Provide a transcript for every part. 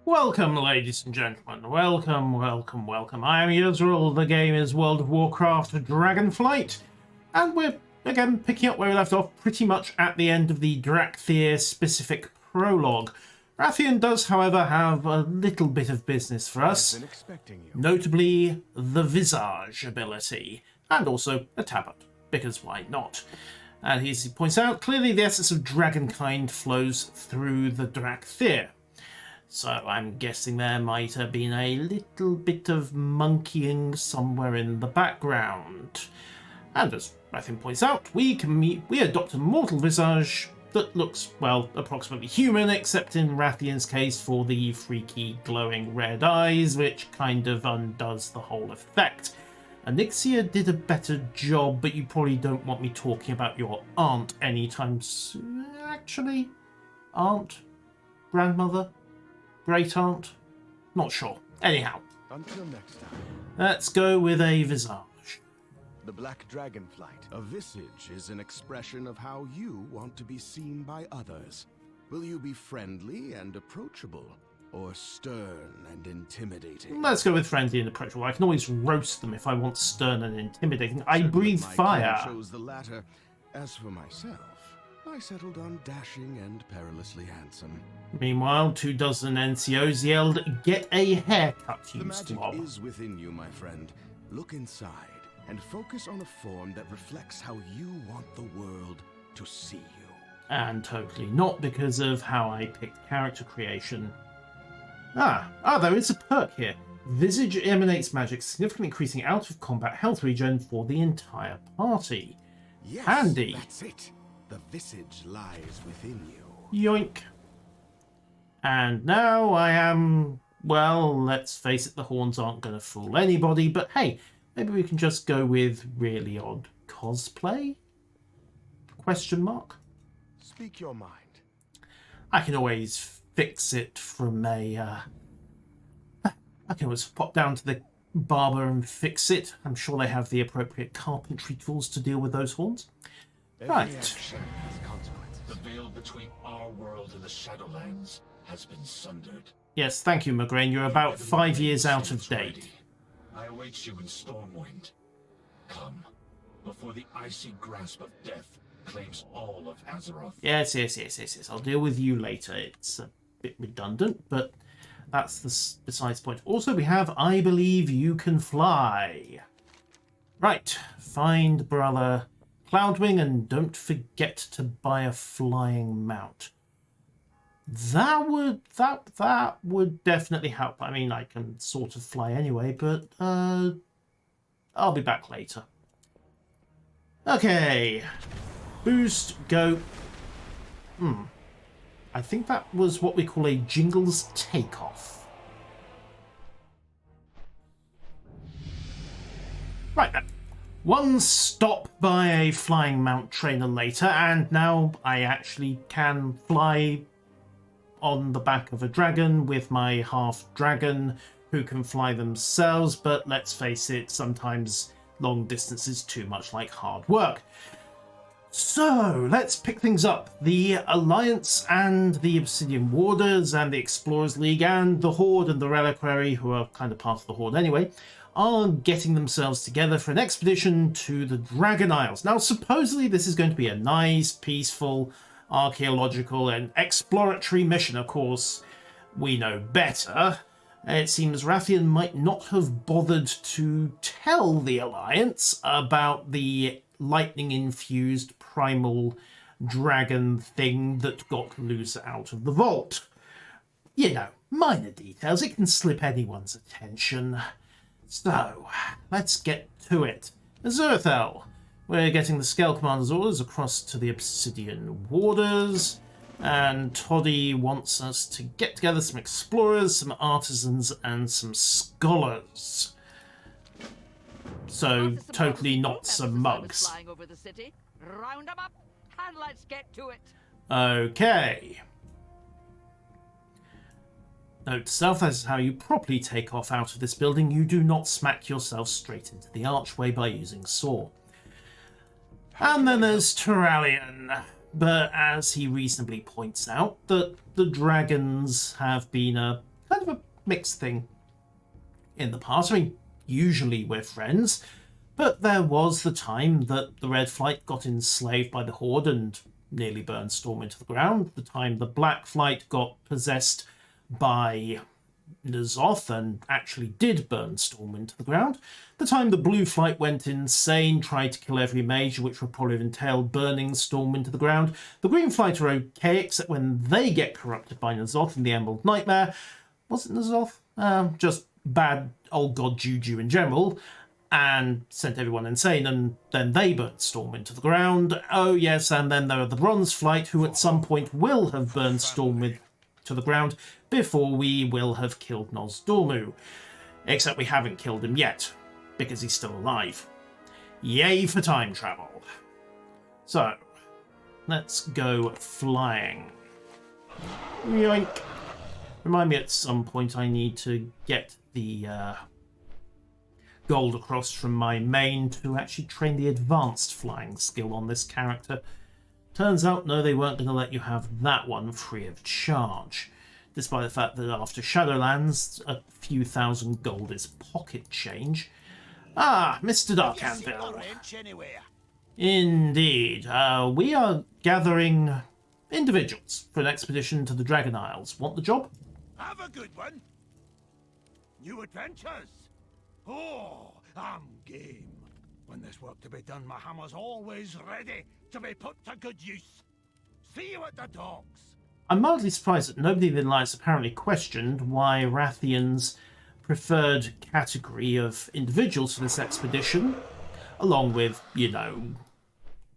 Welcome, ladies and gentlemen. Welcome, welcome, welcome. I am Yuzril. The game is World of Warcraft Dragonflight, and we're again picking up where we left off, pretty much at the end of the Drakthir-specific prologue. Rathian does, however, have a little bit of business for us, notably the Visage ability, and also a tabard, because why not? And as he points out, clearly the essence of dragonkind flows through the Drakthir. So I'm guessing there might have been a little bit of monkeying somewhere in the background. And as Rathian points out, we adopt a mortal visage that looks, well, approximately human, except in Rathian's case for the freaky glowing red eyes, which kind of undoes the whole effect. Anixia did a better job, but you probably don't want me talking about your aunt anytime soon. Actually, aunt? Grandmother? Great aunt? Not sure. Anyhow. Until next time. Let's go with a visage. The Black Dragonflight. A visage is an expression of how you want to be seen by others. Will you be friendly and approachable, or stern and intimidating? Let's go with friendly and approachable. I can always roast them if I want stern and intimidating. I breathe fire. I chose the latter. As for myself, I settled on dashing and perilously handsome. Meanwhile, 24 NCOs yelled, "Get a haircut, you The magic slob." is within you, my friend. Look inside and focus on a form that reflects how you want the world to see you. And totally not because of how I picked character creation. There is a perk here. Visage emanates magic, significantly increasing out of combat health regen for the entire party. Yes, Handy. that's it. The visage lies within you. Yoink. And now I am, well, let's face it, the horns aren't going to fool anybody, but hey, maybe we can just go with really odd cosplay? Question mark? Speak your mind. I can always fix it from I can always pop down to the barber and fix it. I'm sure they have the appropriate carpentry tools to deal with those horns. Right. Every action has consequences. The veil between our world and the Shadowlands has been sundered. Yes, thank you, Mograine. You're about 5 years out of date. I await you in Stormwind. Come, before the icy grasp of death claims all of Azeroth. Yes. I'll deal with you later. It's a bit redundant, but that's besides the point. Also, we have I Believe You Can Fly. Right. Find brother Cloudwing, and don't forget to buy a flying mount. That would definitely help. I mean, I can sort of fly anyway, but I'll be back later. Okay. Boost, go. I think that was what we call a Jingles takeoff. Right then. One stop by a flying mount trainer later, and now I actually can fly on the back of a dragon with my half-dragon who can fly themselves, but let's face it, sometimes long distance is too much like hard work. So, let's pick things up. The Alliance and the Obsidian Warders and the Explorers League and the Horde and the Reliquary, who are kind of part of the Horde anyway, are getting themselves together for an expedition to the Dragon Isles. Now, supposedly this is going to be a nice, peaceful, archaeological and exploratory mission. Of course, we know better. It seems Rathian might not have bothered to tell the Alliance about the lightning-infused primal dragon thing that got loose out of the vault. You know, minor details. It can slip anyone's attention. So, let's get to it. Azurthel. We're getting the Scale Commander's orders across to the Obsidian Warders, and Toddy wants us to get together some explorers, some artisans, and some scholars. So, totally not some mugs. Flying over the city. Round 'em up, and let's get to it. Okay. Note to self, that is how you properly take off out of this building. You do not smack yourself straight into the archway by using saw. And then there's Turallion. But as he reasonably points out, that the dragons have been a kind mixed thing in the past. I mean, usually we're friends, but there was the time that the Red Flight got enslaved by the Horde and nearly burned Storm into the ground, the time the Black Flight got possessed by N'Zoth and actually did burn Storm into the ground, the time the Blue Flight went insane, tried to kill every mage, which would probably have entailed burning Storm into the ground. The Green Flight are okay, except when they get corrupted by N'Zoth in the Emerald Nightmare. Was it N'Zoth? Just bad old god juju in general, and sent everyone insane, and then they burnt Storm into the ground. Oh yes, and then there are the Bronze Flight, who at some point will have burned Storm to the ground before we will have killed Nozdormu. Except we haven't killed him yet, because he's still alive. Yay for time travel. So, let's go flying. Yoink. Remind me at some point I need to get the gold across from my main to actually train the advanced flying skill on this character. Turns out, no, they weren't going to let you have that one free of charge, despite the fact that after Shadowlands, a few thousand gold is pocket change. Ah, Mr. Darkanvil. Indeed. We are gathering individuals for an expedition to the Dragon Isles. Want the job? Have a good one. New adventures. Oh, I'm game. When there's work to be done, my hammer's always ready to be put to good use. See you at the docks. I'm mildly surprised that nobody in the Alliance apparently questioned why Rathian's preferred category of individuals for this expedition, along with, you know,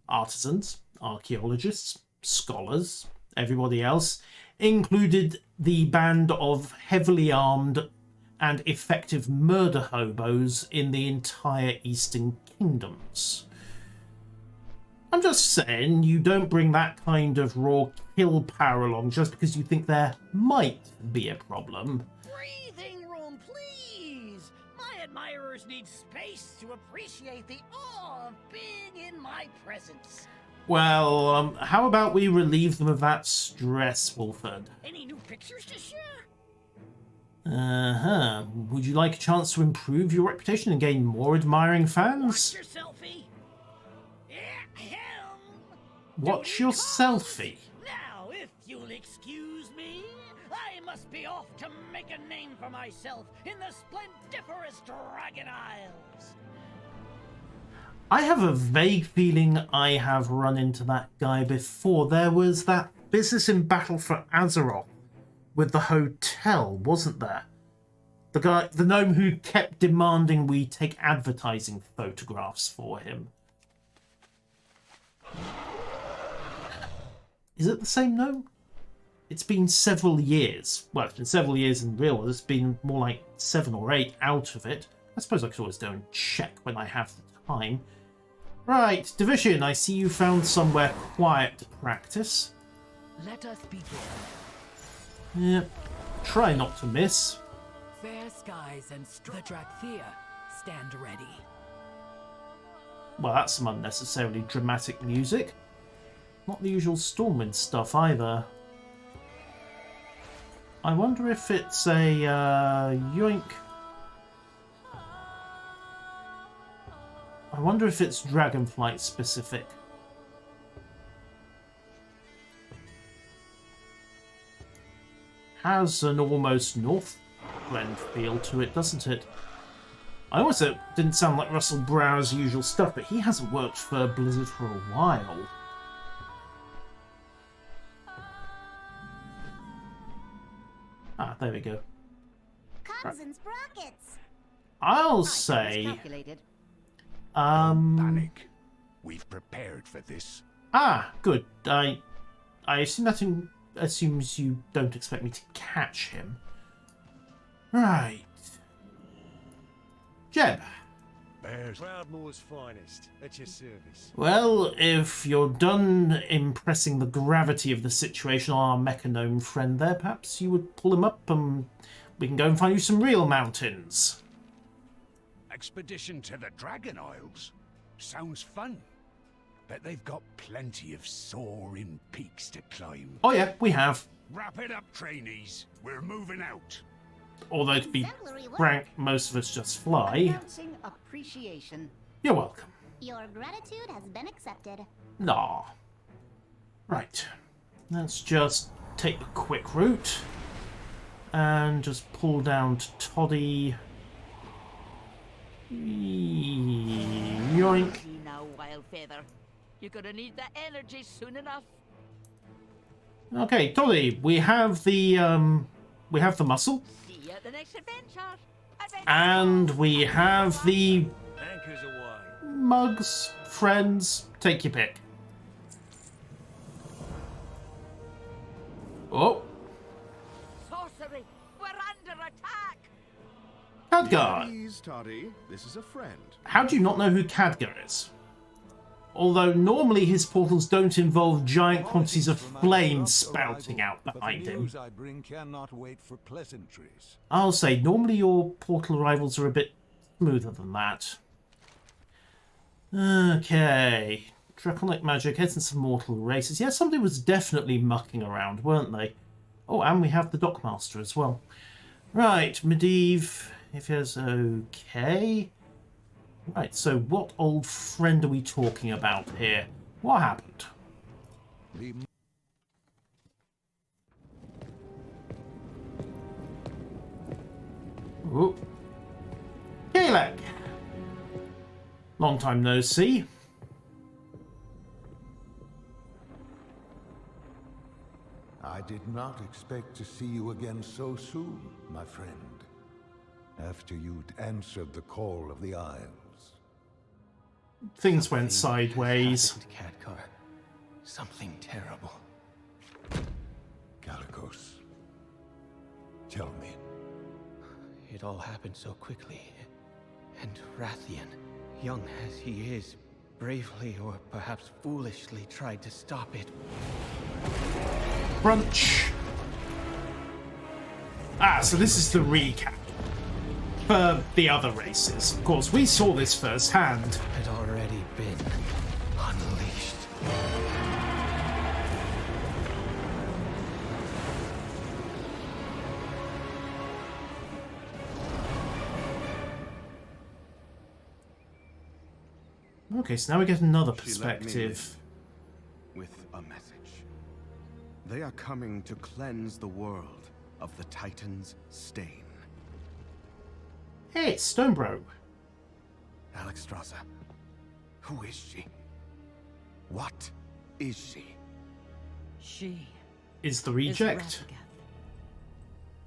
artisans, archaeologists, scholars, everybody else, included the band of heavily armed and effective murder hobos in the entire Eastern Kingdoms. I'm just saying, you don't bring that kind of raw kill power along just because you think there might be a problem. Breathing room, please! My admirers need space to appreciate the awe of being in my presence. Well, how about we relieve them of that stress, Wolford? Any new pictures to share? Uh-huh. Would you like a chance to improve your reputation and gain more admiring fans? Watch your selfie. Watch your selfie. Now, if you'll excuse me, I must be off to make a name for myself in the splendiferous Dragon Isles. I have a vague feeling I have run into that guy before. There was that business in Battle for Azeroth with the hotel, wasn't there? The guy, the gnome who kept demanding we take advertising photographs for him. Is it the same gnome? It's been several years. Well, it's been several years in real world. It's been more like 7 or 8 out of it. I suppose I could always go and check when I have the time. Right, Division, I see you found somewhere quiet to practice. Let us begin. Yep. Try not to miss. Fair skies and the Drakthea stand ready. Well, that's some unnecessarily dramatic music. Not the usual Stormwind stuff either. I wonder if it's a yoink. I wonder if it's Dragonflight specific. Has an almost Northland feel to it, doesn't it? I also didn't sound like Russell Brower's usual stuff, but he hasn't worked for Blizzard for a while. Ah, there we go. Cogs and sprockets. I'll say... Calculated. Panic. We've prepared for this. Ah, good. I assume that assumes you don't expect me to catch him. Right. Jeb. Bears. Proudmore's finest. At your service. Well, if you're done impressing the gravity of the situation on our mechanome friend there, perhaps you would pull him up and we can go and find you some real mountains. Expedition to the Dragon Isles. Sounds fun. Bet they've got plenty of soaring peaks to climb. Oh yeah, we have. Wrap it up, trainees. We're moving out. Although, to be Exemplary work. frank, most of us just fly. Announcing appreciation. You're welcome. Your gratitude has been accepted. Aw. Right. Let's just take the quick route. And just pull down to Toddy. Yoink. Easy now, Wildfeather. You're gonna need that energy soon enough. Okay, Toddy, we have the muscle. See you at the next adventure. And we have the Anchors away. mugs, friends, take your pick. Oh, Sorcery! We're under attack! Khadgar. Please, Toddy. This is a friend. How do you not know who Khadgar is? Although normally his portals don't involve giant quantities of flame spouting out behind him. The news I bring cannot wait for pleasantries. I'll say, normally your portal arrivals are a bit smoother than that. Okay. Draconic magic, essence of mortal races. Yeah, somebody was definitely mucking around, weren't they? Oh, and we have the Dockmaster as well. Right, Medivh, if it's okay. Right, so what old friend are we talking about here? What happened? The Ooh. Galek! Long time no see. I did not expect to see you again so soon, my friend. After you'd answered the call of the Isles. Things went sideways. Khadgar. Something terrible. Calicos, tell me. It all happened so quickly. And Rathian, young as he is, bravely or perhaps foolishly tried to stop it. Brunch. Ah, so this is the recap for the other races. Of course, we saw this firsthand. Had already been unleashed. Okay, so now we get another She let me perspective. with a message. They are coming to cleanse the world of the Titan's stain. Hey, it's Stonebro. Alexstrasza, who is she? What is she? She Is the is reject. Radagath,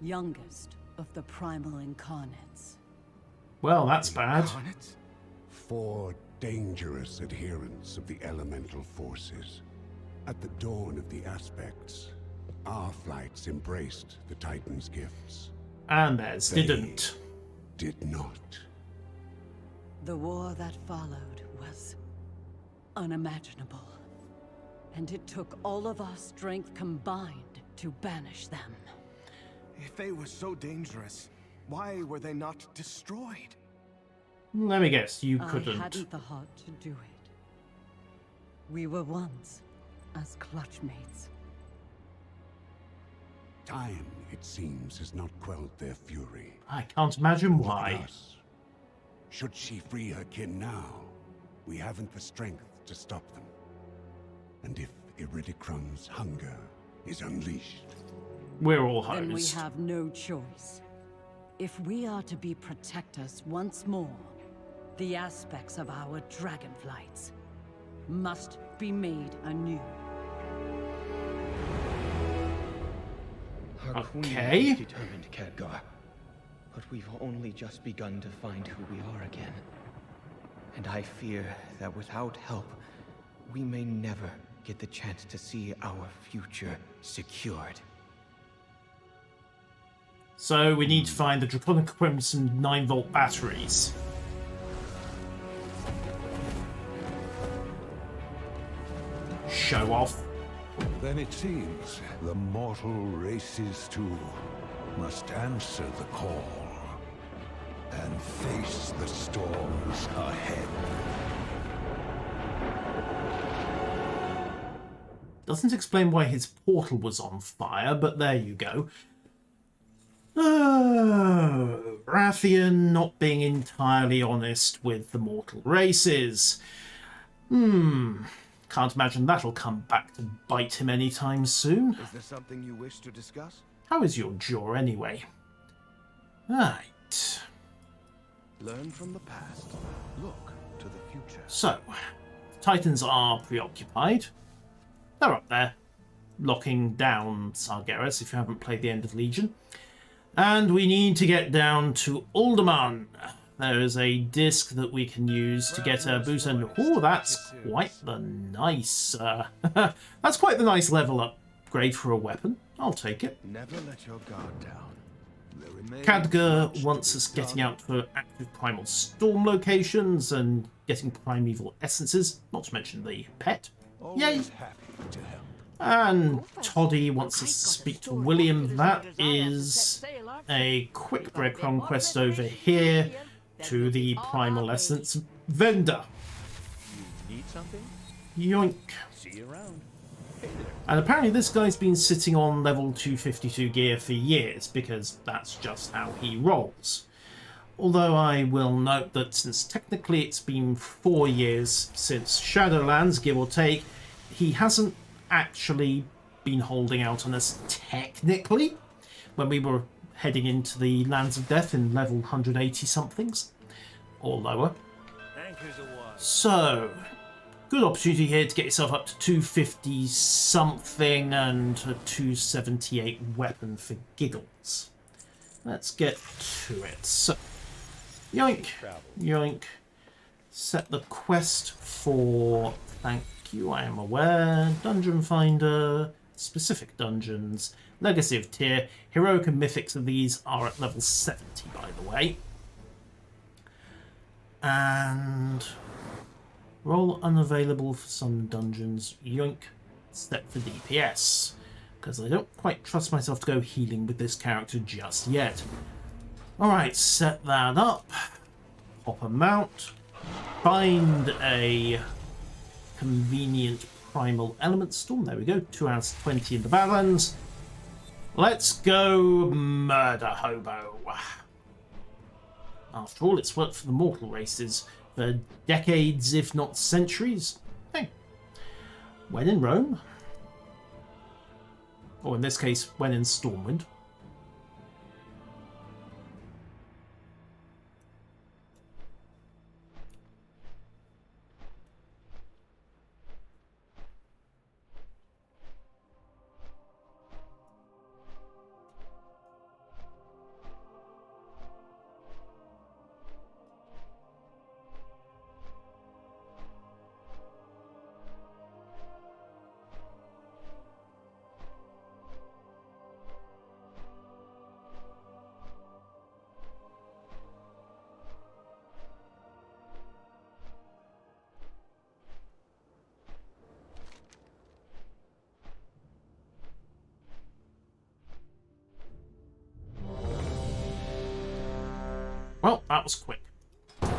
youngest of the primal incarnates. Well, that's bad. Incarnates? 4 dangerous adherents of the elemental forces. At the dawn of the aspects, our flights embraced the Titan's gifts. And theirs They didn't. Did not. The war that followed was unimaginable. And it took all of our strength combined to banish them. If they were so dangerous, why were they not destroyed? Let me guess, you I couldn't. hadn't the heart to do it. We were once as clutchmates. Time, it seems, has not quelled their fury. I can't imagine Look at why. us. Should she free her kin now, we haven't the strength to stop them. And if Iridicrum's hunger is unleashed, We're all Then we hosed. have no choice. If we are to be protectors once more, the aspects of our Dragonflights must be made anew. Our queen Okay. is determined, Khadgar. But we've only just begun to find who we are again. And I fear that without help, we may never get the chance to see our future secured. So we need to find the Draconic Crimson 9-volt batteries. Show off. Then it seems the mortal races too must answer the call and face the storms ahead. Doesn't explain why his portal was on fire, but there you go. Baratheon not being entirely honest with the mortal races. Can't imagine that'll come back to bite him anytime soon. Is there something you wish to discuss? How is your jaw anyway? Right. Learn from the past. Look to the future. So, Titans are preoccupied. They're up there, locking down Sargeras if you haven't played the End of Legion. And we need to get down to Alderman. There is a disc that we can use to get a boost, and oh, that's quite the nice. That's quite the nice level upgrade for a weapon. I'll take it. Never let your guard down. Khadgar wants us getting out for active primal storm locations and getting primeval essences, not to mention the pet. Yay! Happy to help. And Toddy wants us to speak to William. That is a quick breadcrumb quest over here to the primal essence vendor. You need something? Yoink. See you around. And apparently this guy's been sitting on level 252 gear for years, because that's just how he rolls. Although I will note that since technically it's been 4 years since Shadowlands, give or take, he hasn't actually been holding out on us technically when we were heading into the Lands of Death in level 180 somethings or lower. So, good opportunity here to get yourself up to 250 something and a 278 weapon for giggles. Let's get to it. So, yoink, yoink. Set the quest for, thank you, I am aware, Dungeon Finder, specific dungeons, Legacy of Tyr, Heroic and Mythics of these are at level 70, by the way. And roll unavailable for some dungeons, yoink, set for DPS, because I don't quite trust myself to go healing with this character just yet. Alright, set that up, pop a mount, find a convenient primal element storm, there we go, 2 hours 20 in the Badlands. Let's go murder hobo. After all, it's worked for the mortal races for decades, if not centuries. Hey, when in Rome, or in this case, when in Stormwind. Well, that was quick.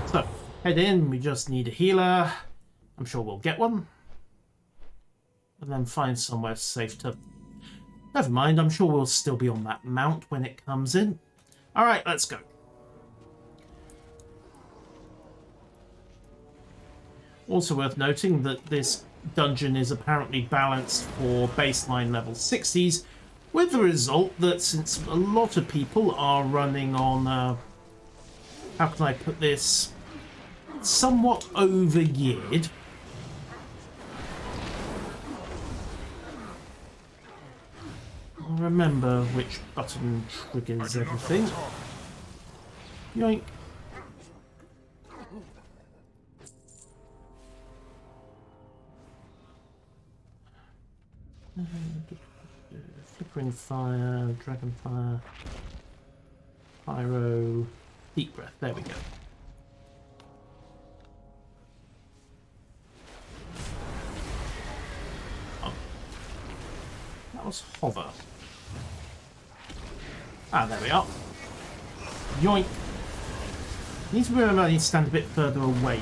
So, head in, we just need a healer. I'm sure we'll get one. And then find somewhere safe to... Never mind, I'm sure we'll still be on that mount when it comes in. Alright, let's go. Also worth noting that this dungeon is apparently balanced for baseline level 60s, with the result that since a lot of people are running on... how can I put this? Somewhat over-geared. I'll remember which button triggers everything. Yoink. Flickering fire, dragon fire, pyro. Deep breath, there we go. Oh. That was hover. Ah, there we are. Yoink. Need to remember I need to stand a bit further away.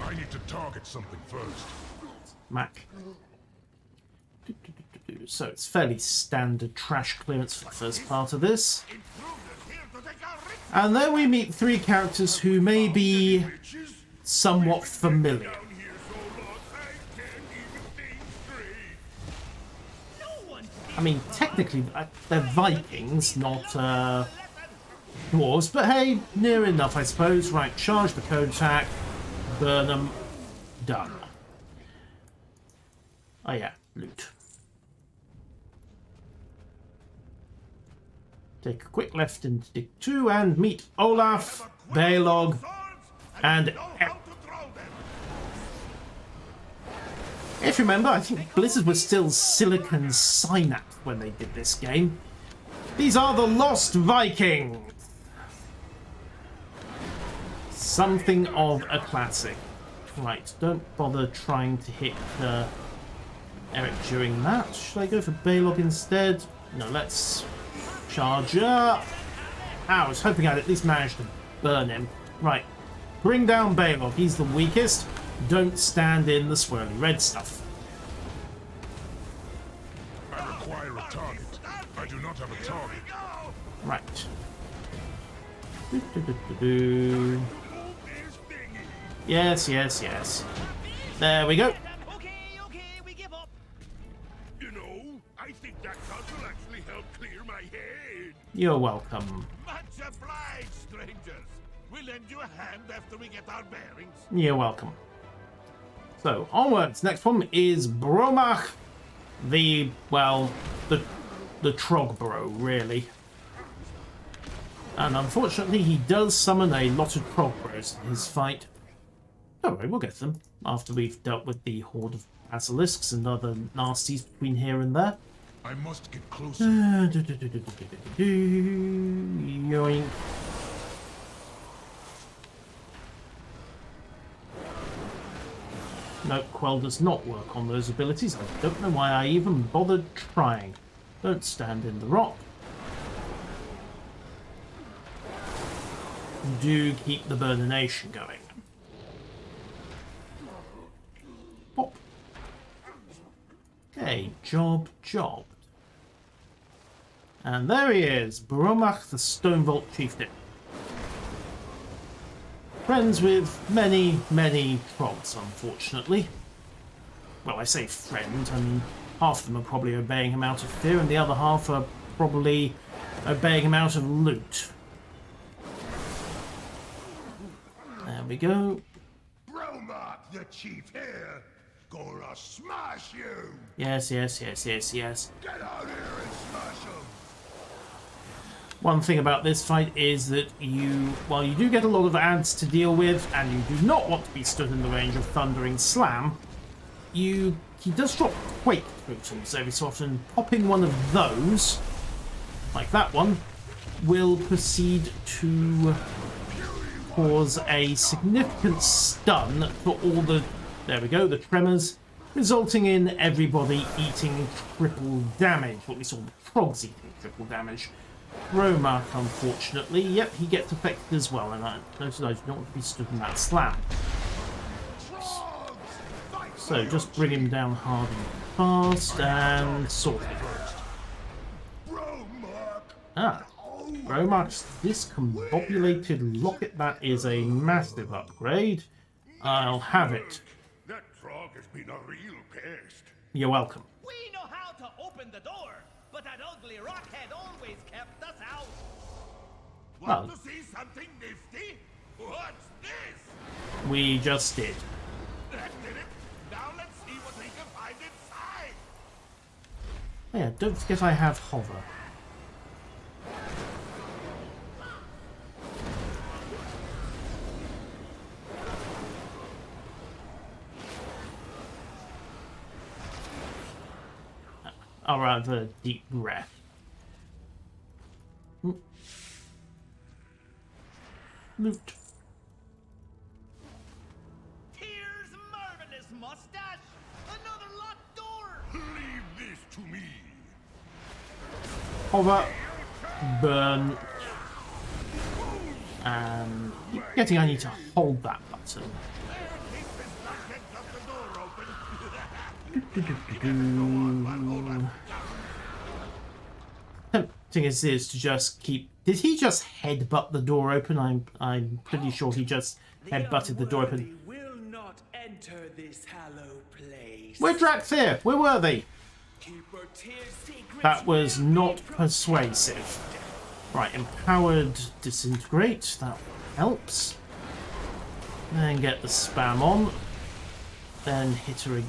I need to target something first. Mac. So it's fairly standard trash clearance for the first part of this. And then we meet three characters who may be somewhat familiar. I mean, technically, they're Vikings, not dwarves, but hey, near enough, I suppose. Right, charge the code attack, burn them, done. Oh yeah, loot. Take a quick left into Dig 2 and meet Olaf, Balog, and... If you remember, I think Blizzard was still Silicon Synapse when they did this game. These are the Lost Vikings! Something of a classic. Right, don't bother trying to hit Eric during that. Should I go for Balog instead? No, let's charge up. I was hoping I'd at least manage to burn him. Right, bring down Balog. He's the weakest. Don't stand in the swirly red stuff. I require a target. I do not have a target. Right. Yes, yes, yes. There we go. Okay, we give up. You know, I think that cut will actually help clear my head. You're welcome. Much obliged, strangers. We'll lend you a hand after we get our bearings. You're welcome. So, onwards. Next one is Bromach, the Trogbro, really. And unfortunately, he does summon a lot of Trogbros in his fight. Don't worry, we'll get them after we've dealt with the horde of basilisks and other nasties between here and there. I must get closer. Yoink. No, Quell does not work on those abilities. I don't know why I even bothered trying. Don't stand in the rock. Do keep the burnination going. Pop. Okay, jobbed. And there he is, Bromach the Stonevault Chieftain. Friends with many, many trolls, unfortunately. Well, I say friend, I mean, half of them are probably obeying him out of fear, and the other half are probably obeying him out of loot. There we go. Bromach, the chief here, gonna smash you. Yes. Get out here and smash him. One thing about this fight is that while you do get a lot of ads to deal with, and you do not want to be stood in the range of Thundering Slam, he does drop Quake totals every so often. Popping one of those, like that one, will proceed to cause a significant stun for all the, there we go, the tremors, resulting in everybody eating triple damage. What we saw the frogs eating triple damage. Bromach, unfortunately, yep, he gets affected as well, and I noticed I do not want to be stood in that slam. So just bring him down hard and fast, and sort it. Ah, Bromach's discombobulated locket. That is a massive upgrade. I'll have it. That frog has been a real pest. You're welcome. We know how to open the door, but that ugly rockhead always kept us out. Want to see something nifty? What's this? We just did. That did it. Now let's see what we can find inside. Yeah, don't forget I have hover. I'll have a deep breath. Loot. Here's marvelous mustache. Another locked door. Leave this to me. Hover. Burn. And getting I need to hold that button. tempting as it is to just keep... Did he just headbutt the door open? I'm pretty sure he just headbutted the door open. Will not enter this hallowed place. We're Draxir! We're worthy! Keep our tears secret. That was not persuasive. Right, empowered disintegrate. That helps. Then get the spam on. Then hit her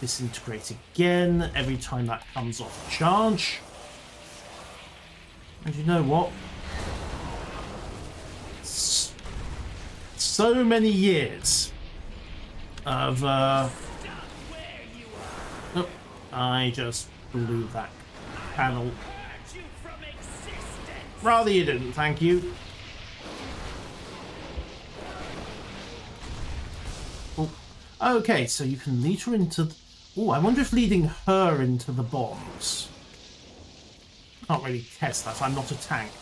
disintegrate again every time that comes off charge. And you know what? So many years of oh, I just blew that panel. Rather you didn't, thank you. Oh. Okay, so you can lead her into... Oh, I wonder if leading her into the bombs... Can't really test that, I'm not a tank.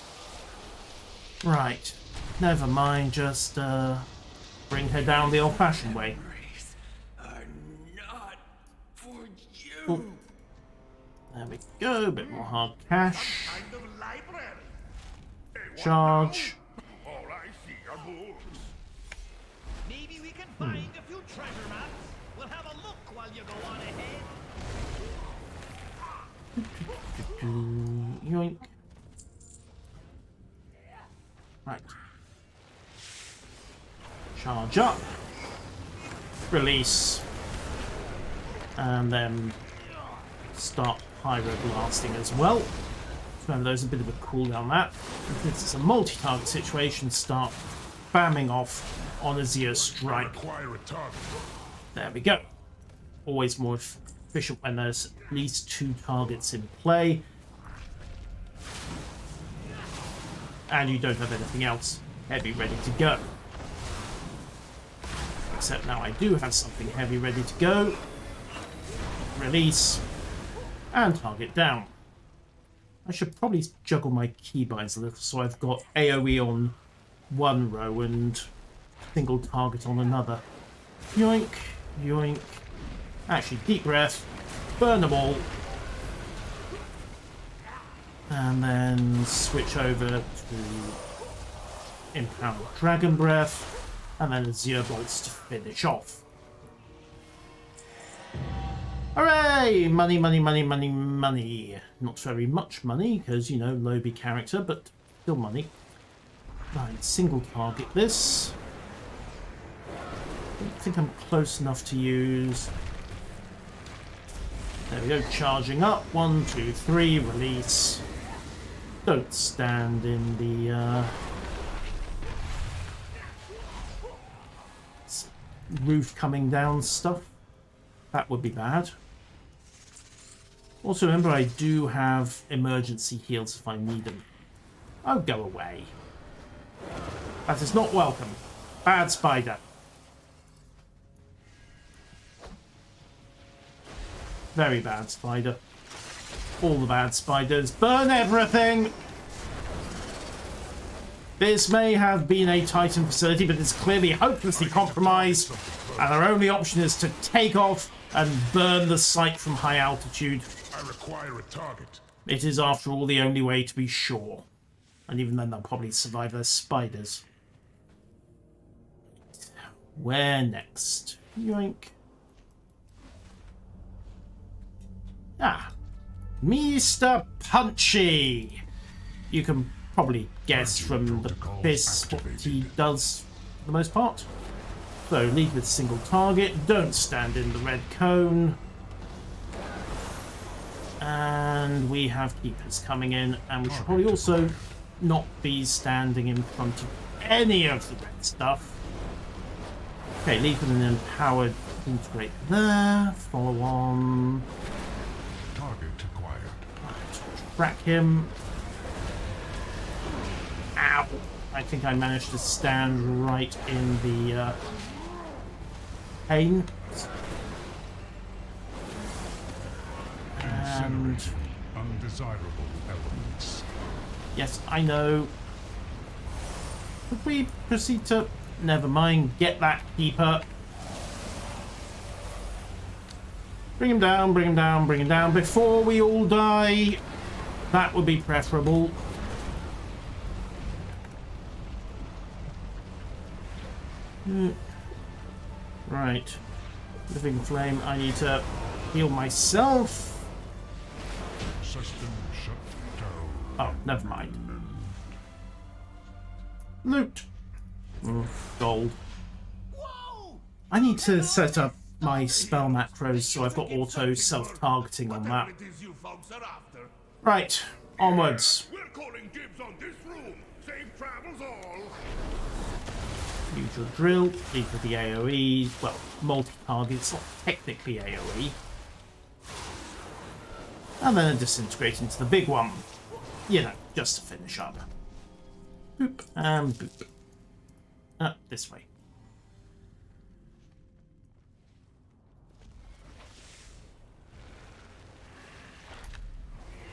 Right, never mind, just bring her down the old-fashioned way. Oh. There we go, a bit more hard cash. Charge. All I see are wolves. Maybe we can find a few treasure maps. We'll have a look while you go on ahead. Yoink. Right. Charge up. Release. And then start pyroblasting as well. Remember, there's a bit of a cooldown that. If it's a multi-target situation, start spamming off on a Zero Strike. There we go. Always more efficient when there's at least 2 targets in play. And you don't have anything else heavy ready to go. Except now I do have something heavy ready to go. Release. And target down. I should probably juggle my keybinds a little so I've got AoE on one row and single target on another. Yoink, yoink. Actually, deep breath. Burn them all. And then switch over to Empowered Dragon Breath. And then Azure Bolts to finish off. Hooray! Money, money, money, money, money. Not very much money, because, you know, lowbie character, but still money. Right, single target this. Don't think I'm close enough to use. There we go, charging up. 1, 2, 3, release. Don't stand in the roof coming down stuff. That would be bad. Also, remember, I do have emergency heals if I need them. Oh, go away. That is not welcome. Bad spider. Very bad spider. All the bad spiders. Burn everything! This may have been a Titan facility, but it's clearly hopelessly compromised, and our only option is to take off and burn the site from high altitude. I require a target. It is, after all, the only way to be sure. And even then, they'll probably survive as spiders. Where next? Yoink. Ah. Mr. Punchy! You can probably guess from the fist what he does for the most part. So, lead with single target. Don't stand in the red cone. And we have keepers coming in, and we should probably also not be standing in front of any of the red stuff. Okay, leave with an empowered integrate there. Follow on. Target acquired. Right, track him. Ow! I think I managed to stand right in the pane. And undesirable elements. Yes, I know. Could we proceed to... Never mind, get that keeper. Bring him down, bring him down, bring him down before we all die. That would be preferable. Right. Living Flame, I need to heal myself. System shut down. Oh, never mind. Loot. Gold. I need to set up my spell macros so I've got auto self-targeting on that. Right, onwards. We're calling dibs on this room. Safe travels all. Usual drill, lead with the AoE, well, multi-target's not technically AoE. And then disintegrate into the big one. You know, just to finish up. Boop, and boop. This way.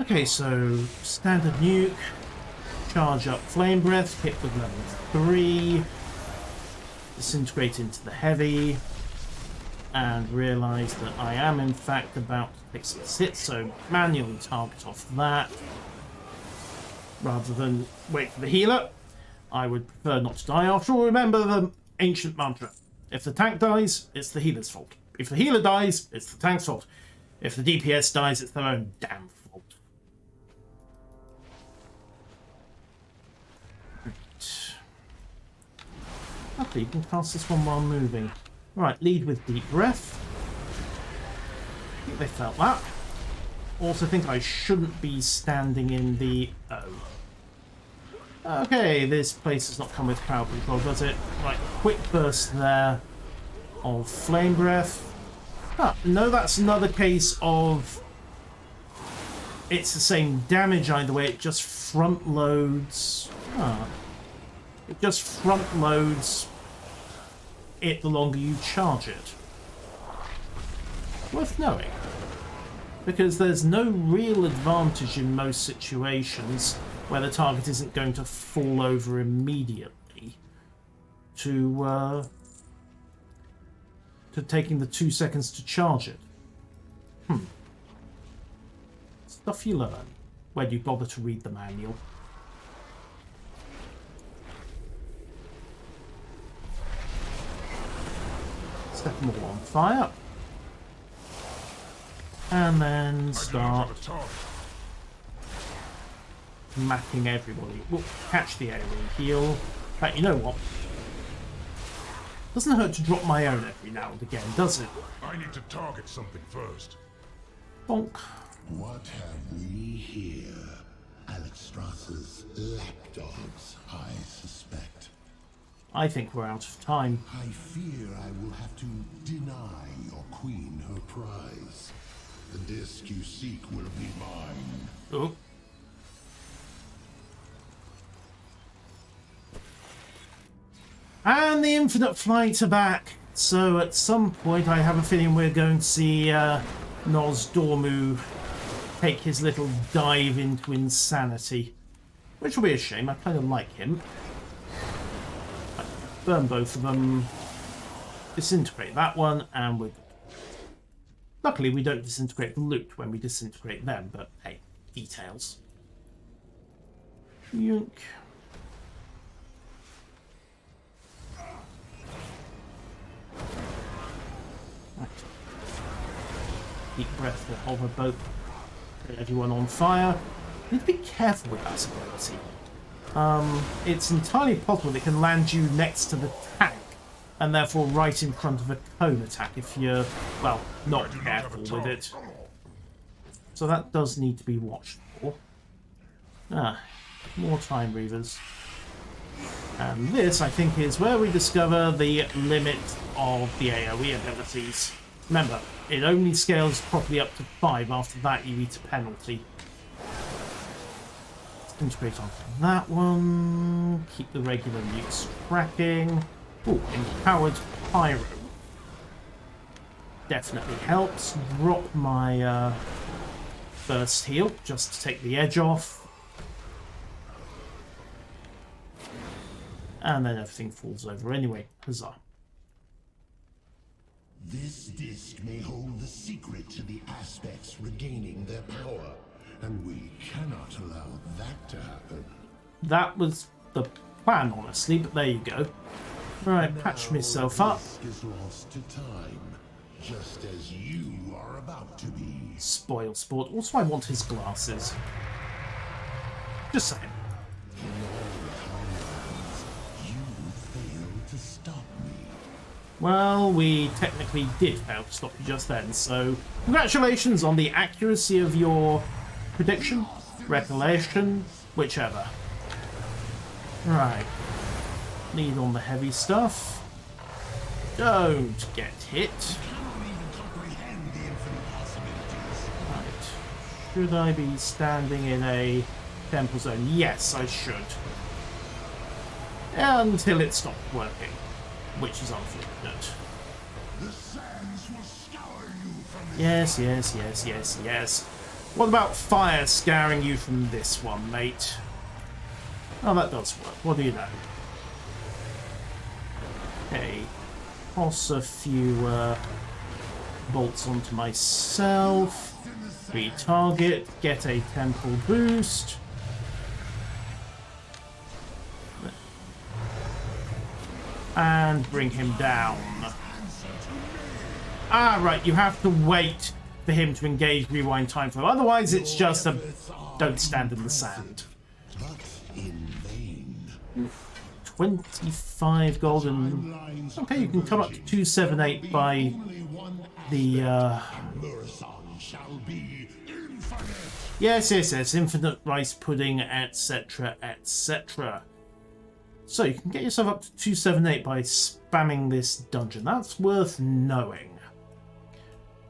Okay, so standard nuke, charge up Flame Breath, hit with level 3, disintegrate into the heavy, and realise that I am in fact about to take some hits, so manually target off that, rather than wait for the healer. I would prefer not to die. After all, remember the ancient mantra. If the tank dies, it's the healer's fault. If the healer dies, it's the tank's fault. If the DPS dies, it's their own damn fault. Okay, you can cast this one while moving. Right, lead with deep breath. I think they felt that. Also think I shouldn't be standing in the... Oh. Okay, this place does not come with crowd control, does it? Right, quick burst there of Flame Breath. Ah, no, that's another case of... It's the same damage either way, it just front loads... Ah. It just front loads it the longer you charge it. Worth knowing. Because there's no real advantage in most situations where the target isn't going to fall over immediately to taking the 2 seconds to charge it. Stuff you learn when you bother to read the manual. Set them all on fire. And then start macking everybody. We'll catch the AoE heal. In fact, you know what? Doesn't hurt to drop my own every now and again, does it? I need to target something first. Bonk. What have we here? Alexstrasza's lapdogs, I suspect. I think we're out of time. I fear I will have to deny your queen her prize. The disc you seek will be mine. Oh. And the Infinite Flight are back. So at some point I have a feeling we're going to see Nosdormu take his little dive into insanity. Which will be a shame, I kind of like him. Burn both of them. Disintegrate that one, and we're good. Luckily we don't disintegrate the loot when we disintegrate them, but hey, details. Yoink. Right. Deep breath will hover both. Put everyone on fire. Need to be careful with that ability. It's entirely possible it can land you next to the tank, and therefore right in front of a cone attack if you're, well, not careful with it. So that does need to be watched for. More Time Reavers. And this, I think, is where we discover the limit of the AoE abilities. Remember, it only scales properly up to 5. After that, you eat a penalty. Integrate onto that one. Keep the regular nukes tracking. Ooh, Empowered Pyro. Definitely helps. Drop my burst heal just to take the edge off. And then everything falls over anyway. Huzzah. This disc may hold the secret to the aspects regaining their power. and we cannot allow that to happen. That was the plan, honestly, but there you go. Right, patch myself up. Is lost to time, just as you are about to be. Spoil sport. Also, I want his glasses. Just saying. In all timelines, you failed to stop me. Well, we technically did fail to stop you just then, so congratulations on the accuracy of your prediction, recollection, whichever. Right. Lead on the heavy stuff. Don't get hit. Right. Should I be standing in a temple zone? Yes, I should. Until it stopped working, which is unfortunate. Yes, yes, yes, yes, yes. What about fire scouring you from this one, mate? Oh, that does work. What do you know? Okay. Toss a few bolts onto myself. Retarget. Get a temple boost. And bring him down. Ah, right. You have to wait for him to engage rewind time flow. Otherwise, it's just a don't stand in the sand. 25 gold and... Okay, you can come up to 278 by the... Yes, yes, yes. Infinite rice pudding, etc., etc. So you can get yourself up to 278 by spamming this dungeon. That's worth knowing.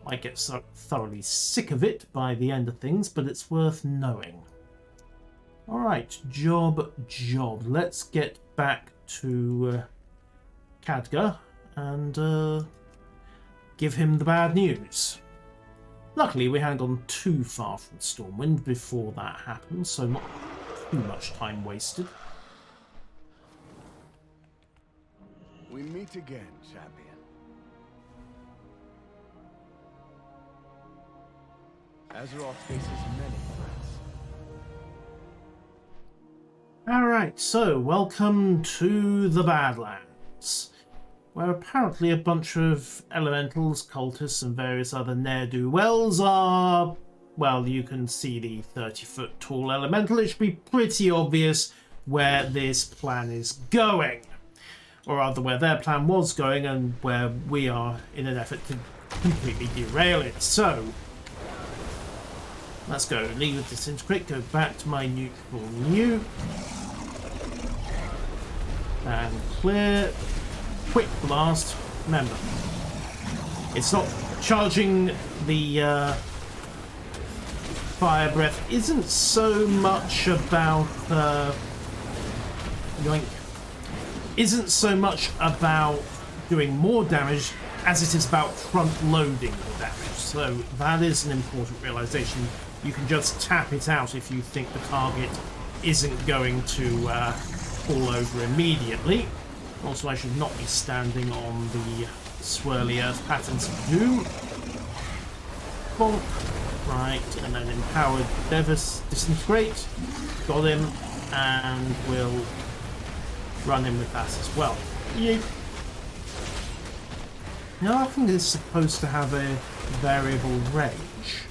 Might get so thoroughly sick of it by the end of things, but it's worth knowing. Alright, job. Let's get back to Khadgar and give him the bad news. Luckily, we hadn't gone too far from Stormwind before that happened, so not too much time wasted. We meet again, champion. Azeroth faces many threats. Alright, so welcome to the Badlands, where apparently a bunch of elementals, cultists, and various other ne'er-do-wells are... Well, you can see the 30-foot tall elemental. It should be pretty obvious where this plan is going. Or rather, where their plan was going and where we are in an effort to completely derail it. So, let's go. Leave with disintegrate. Go back to my neutral new. And clear. Quick blast. Remember, it's not charging the fire breath. Isn't so much about yoink. Isn't so much about doing more damage as it is about front-loading the damage. So that is an important realization. You can just tap it out if you think the target isn't going to fall over immediately. Also, I should not be standing on the swirly earth patterns of doom. Bonk. Right, and then empowered disintegrate. Got him, and we'll run in with that as well. Yeet. Now I think it's supposed to have a variable range.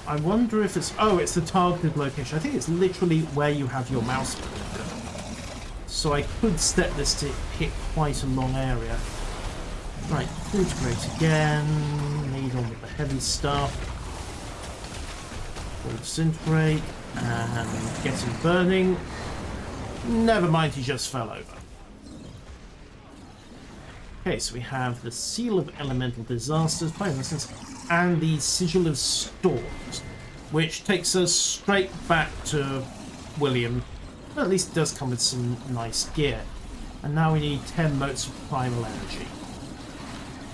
I wonder if it's... Oh, it's the targeted location. I think it's literally where you have your mouse pointer. So I could step this to hit quite a long area. Right, integrate again. Need on with the heavy stuff. We'll disintegrate and get him burning. Never mind, he just fell over. Okay, so we have the Seal of Elemental Disasters, and the Sigil of Storms, which takes us straight back to William. But at least it does come with some nice gear. And now we need 10 motes of primal energy,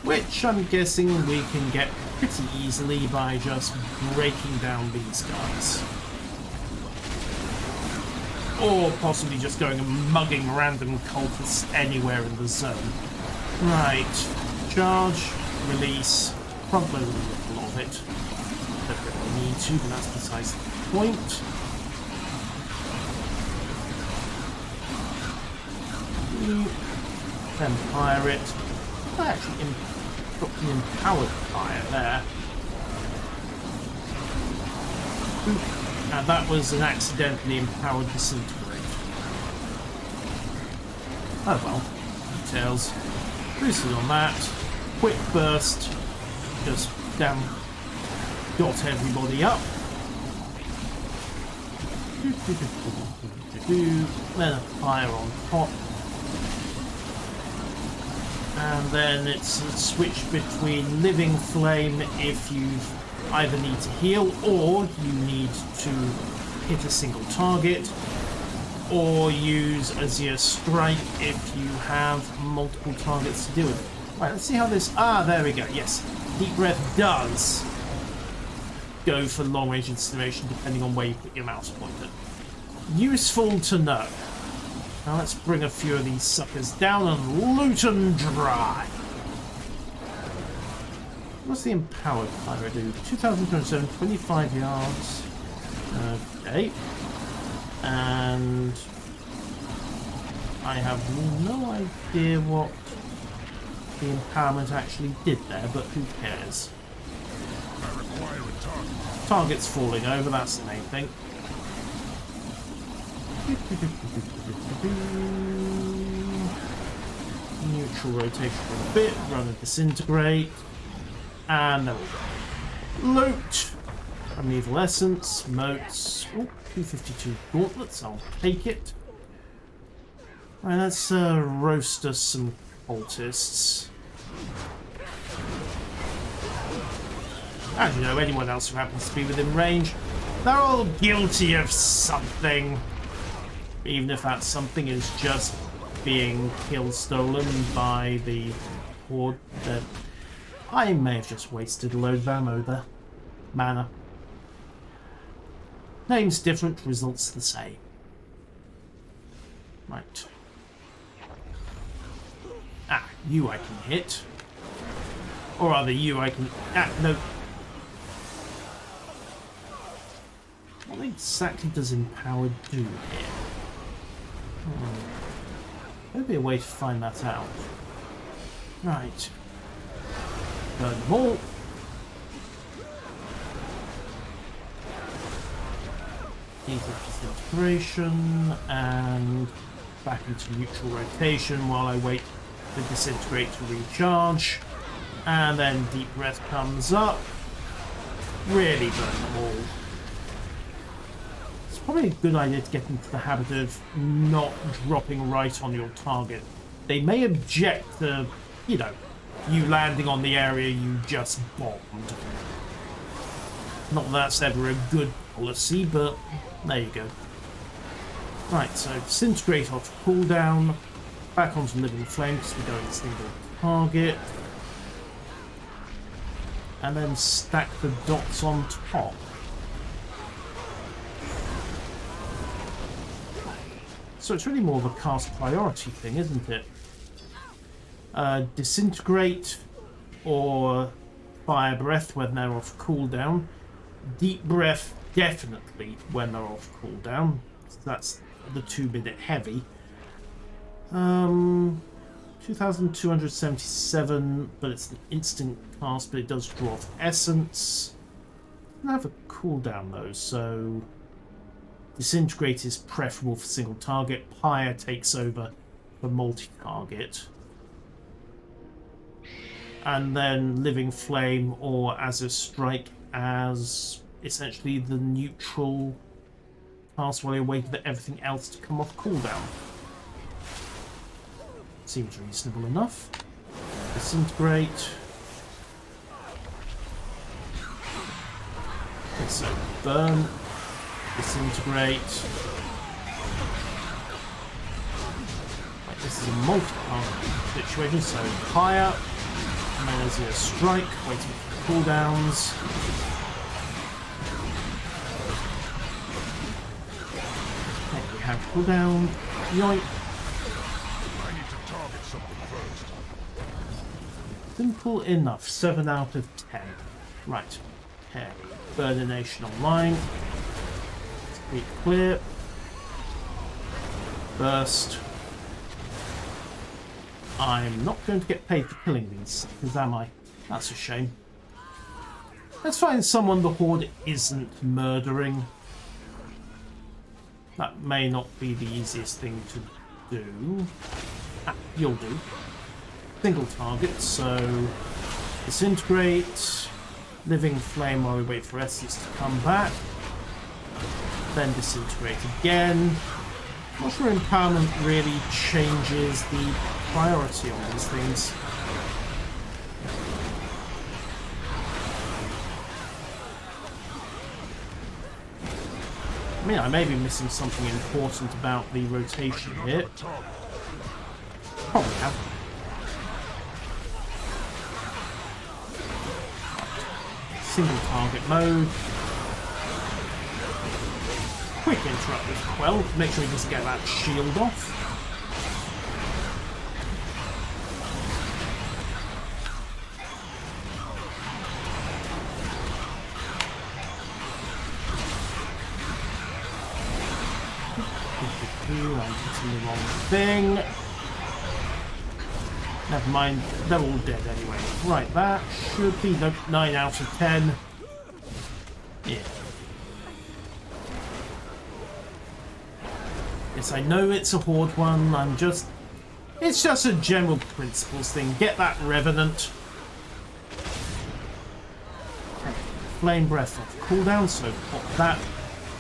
which I'm guessing we can get pretty easily by just breaking down these guys. Or possibly just going and mugging random cultists anywhere in the zone. Right. Charge, release, front load a little of it. Don't really need to, but that's besides the point. Then fire it. I actually got the empowered fire there. Oop. And that was an accidentally empowered disintegrate. Oh well, details. Boosted on that. Quick burst. Just dot everybody up. Then a fire on top. And then it's a switch between Living Flame if you either need to heal or you need to hit a single target, or use Azure Strike if you have multiple targets to deal with. Right, let's see how this... Ah, there we go, yes. Deep Breath does go for long range incineration depending on where you put your mouse pointer. Useful to know. Now let's bring a few of these suckers down and loot them dry. What's the empowered fire do? 2,207, 25 yards. Okay. And I have no idea what the empowerment actually did there, but who cares? I require a target. Target's falling over, that's the main thing. Neutral rotation for a bit, run a disintegrate, and there we go. Loot! From Evil Essence, motes. Oh, 252 gauntlets, I'll take it. Right, let's roast us some cultists. And you know, anyone else who happens to be within range, they're all guilty of something. Even if that something is just being kill stolen by the horde. I may have just wasted a load of ammo there. Mana. Names different, results the same. Right. Ah, you I can hit. Or rather, you I can... Ah, no. What exactly does Empowered do here? Maybe a way to find that out. Right. Burn them all. Disintegration and back into neutral rotation while I wait for disintegrate to recharge. And then deep breath comes up. Really burn them all. It's probably a good idea to get into the habit of not dropping right on your target. They may object to, you know, you landing on the area you just bombed. Not that that's ever a good policy, but there you go. Right, so disintegrate off cooldown, back onto living flame because we're going single target, and then stack the dots on top. So it's really more of a cast priority thing, isn't it? Disintegrate or fire breath when they're off cooldown. Deep breath definitely when they're off cooldown. So that's the 2-minute heavy. 2,277, but it's an instant cast, but it does draw off essence. I have a cooldown though, so disintegrate is preferable for single target. Pyre takes over for multi-target. And then Living Flame or Azure Strike as essentially the neutral pass while you're waiting for everything else to come off cooldown. Seems reasonable enough. Disintegrate. Okay, so burn. Disintegrate. Right, this is a multi-part situation, so higher. And then there's a strike, waiting for cooldowns. Okay, we have cooldown. Yoink. I need to target something first. Simple enough. 7 out of 10. Right. Okay. Burnination online. Speed clear. Burst. I'm not going to get paid for killing these, because am I? That's a shame. Let's find someone the Horde isn't murdering. That may not be the easiest thing to do. Ah, you'll do. Single target, so disintegrate, living flame while we wait for essence to come back, then disintegrate again. I'm not sure empowerment really changes the priority on these things. I mean, I may be missing something important about the rotation here. Probably have. Single target mode. Quick interrupt with Quell to make sure he doesn't get that shield off. I'm hitting the wrong thing. Never mind, they're all dead anyway. Right, that should be 9 out of 10. Yeah. Yes, I know it's a Horde one. It's just a general principles thing. Get that Revenant. Flame Breath off cooldown, so pop that.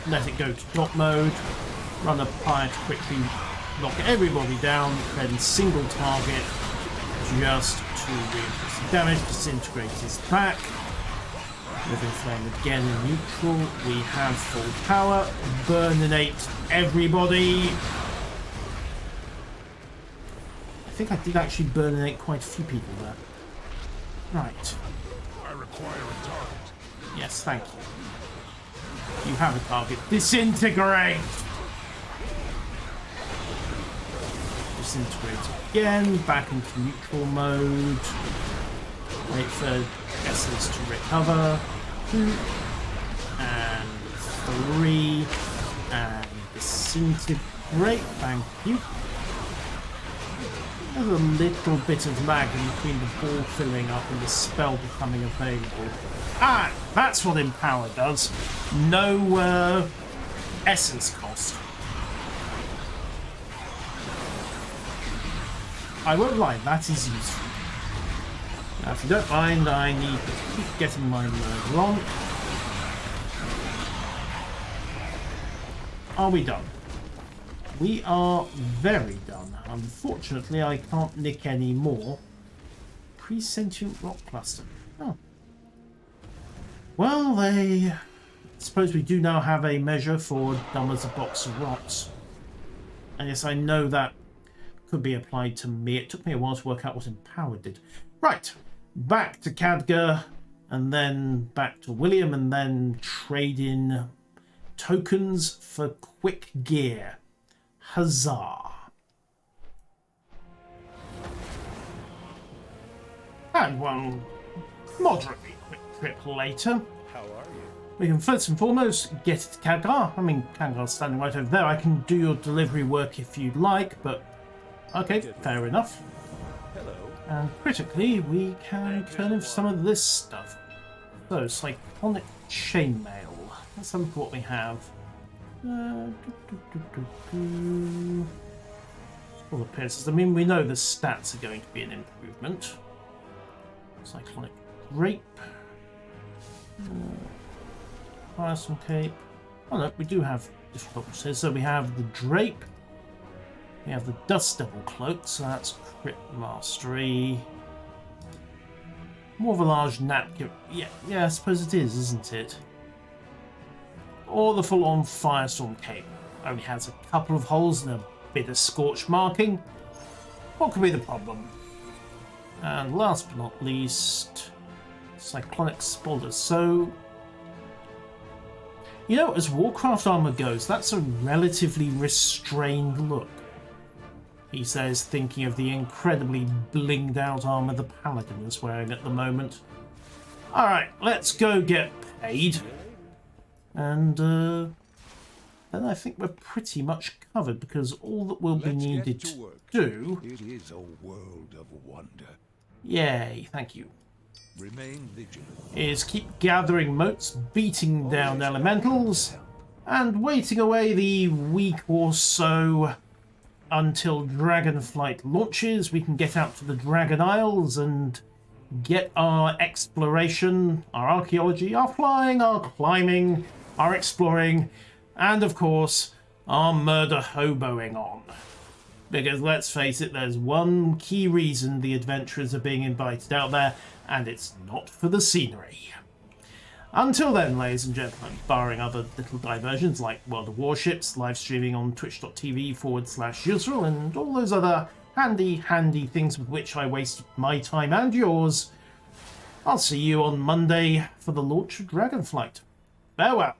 Let it go to dot mode. Run a pyre to quickly knock everybody down, then single target just to reinforce the damage. Disintegrate is back. Living Flame again in neutral. We have full power. Burninate everybody. I think I did actually burninate quite a few people there. Right. I require a target. Yes, thank you. You have a target. Disintegrate! Disintegrate again, back into neutral mode. Wait for essence to recover. 2 and 3 and disintegrate. Thank you. There's a little bit of lag in between the ball filling up and the spell becoming available. Ah, that's what Empower does. No essence cost. I won't lie, that is useful. Now, if you don't mind, I need to keep getting my murder on. Are we done? We are very done. Unfortunately, I can't nick any more. Pre-sentient rock cluster. Oh. Well, I suppose we do now have a measure for dumb as a box of rocks. And yes, I know that could be applied to me. It took me a while to work out what Empower did. Right, back to Khadgar, and then back to William, and then trade in tokens for quick gear. Huzzah! And one moderately quick trip later. How are you? We can first and foremost get it to Khadgar. I mean, Khadgar's standing right over there. I can do your delivery work if you'd like, but okay, fair enough. Hello. And critically, we can turn in some of this stuff. So, Cyclonic Chainmail. Let's have a look at what we have. All appearances. I mean, we know the stats are going to be an improvement. Cyclonic Grape. Firestorm Cape. Oh no, we do have different options here. So we have the Drape. We have the Dust Devil Cloak, so that's Crit Mastery. More of a large napkin. Yeah, I suppose it is, isn't it? Or the full-on Firestorm Cape. Only has a couple of holes and a bit of scorch marking. What could be the problem? And last but not least, Cyclonic Spoilers. So, you know, as Warcraft armor goes, that's a relatively restrained look. He says, thinking of the incredibly blinged out armor the Paladin is wearing at the moment. Alright, let's go get paid. And then I think we're pretty much covered, because all that will be needed to do... It is a world of wonder. Yay, thank you. Remain vigilant. Is keep gathering motes, beating down elementals, and waiting away the week or so until Dragonflight launches. We can get out to the Dragon Isles and get our exploration, our archaeology, our flying, our climbing, our exploring, and of course, our murder hoboing on. Because let's face it, there's one key reason the adventurers are being invited out there, and it's not for the scenery. Until then, ladies and gentlemen, barring other little diversions like World of Warships, live streaming on twitch.tv/Yusril, and all those other handy things with which I waste my time and yours, I'll see you on Monday for the launch of Dragonflight. Farewell.